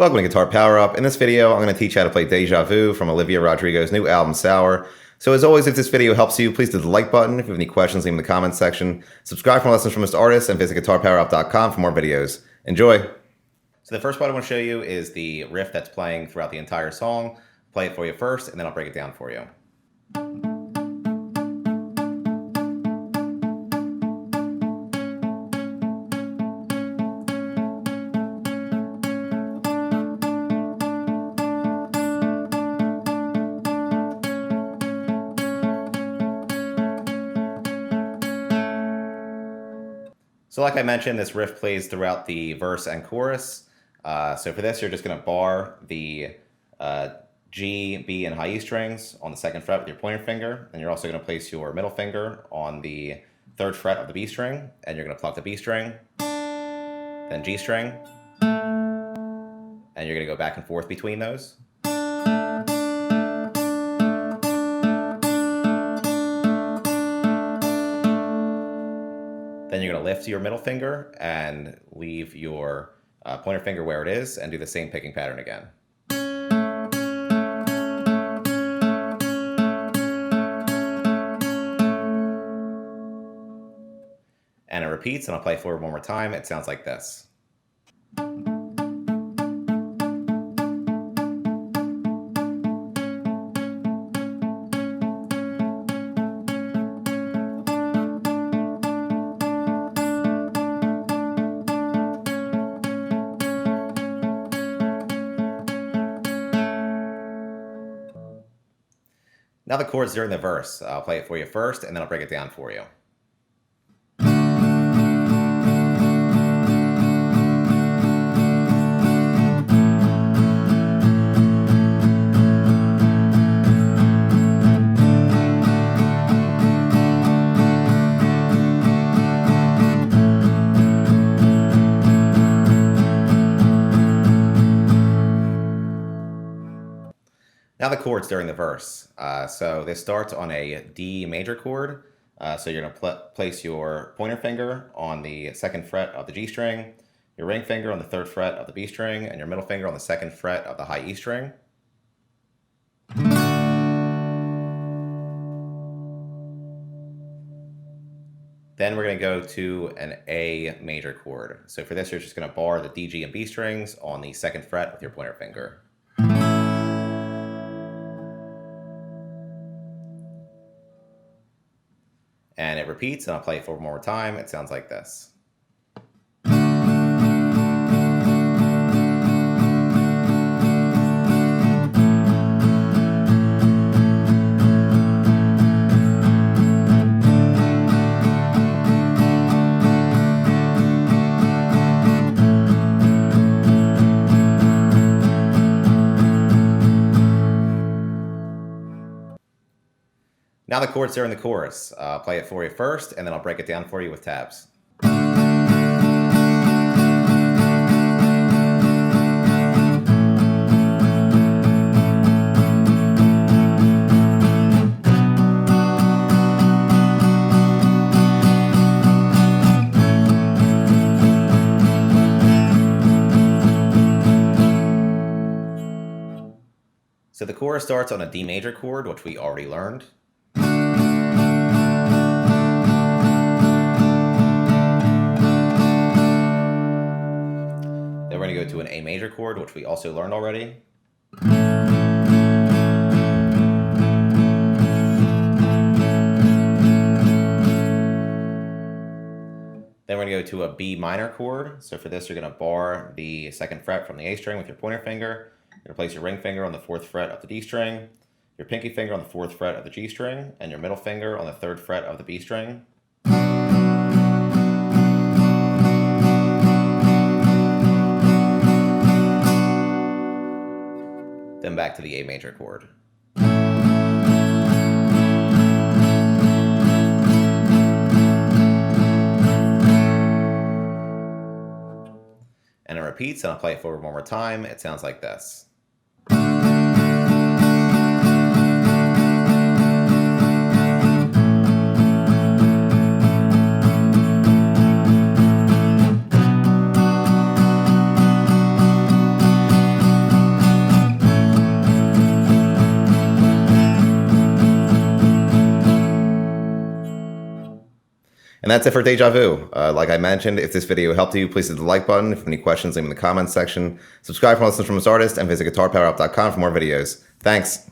Welcome to Guitar Power Up. In this video, I'm going to teach you how to play Deja Vu from Olivia Rodrigo's new album, Sour. So as always, if this video helps you, please hit the like button. If you have any questions, leave them in the comments section. Subscribe for lessons from this artist and visit guitarpowerup.com for more videos. Enjoy! So the first part I want to show you is the riff that's playing throughout the entire song. Play it for you first, and then I'll break it down for you. So like I mentioned, this riff plays throughout the verse and chorus. So for this, you're just going to bar the G, B, and high E strings on the second fret with your pointer finger. And you're also going to place your middle finger on the third fret of the B string. And you're going to pluck the B string, then G string. And you're going to go back and forth between those. Then you're going to lift your middle finger and leave your pointer finger where it is and do the same picking pattern again. And it repeats, and I'll play forward one more time. It sounds like this. Now the chords during the verse. I'll play it for you first, and then I'll break it down for you. Now the chords during the verse. So this starts on a D major chord. So you're going to place your pointer finger on the second fret of the G string, your ring finger on the third fret of the B string, and your middle finger on the second fret of the high E string. Then we're going to go to an A major chord. So for this, you're just going to bar the D, G, and B strings on the second fret with your pointer finger. And it repeats, and I'll play it for one more time. It sounds like this. Now the chords during the chorus. I'll play it for you first, and then I'll break it down for you with tabs. So the chorus starts on a D major chord, which we already learned. We're going to go to an A major chord, which we also learned already. Then we're going to go to a B minor chord. So for this, you're going to bar the second fret from the A string with your pointer finger. You're going to place your ring finger on the fourth fret of the D string, your pinky finger on the fourth fret of the G string, and your middle finger on the third fret of the B string. Then back to the A major chord. And it repeats, and I'll play it forward one more time. It sounds like this. And that's it for Deja Vu. Like I mentioned, if this video helped you, please hit the like button. If you have any questions, leave them in the comments section. Subscribe for more lessons from this artist, and visit guitarpowerup.com for more videos. Thanks.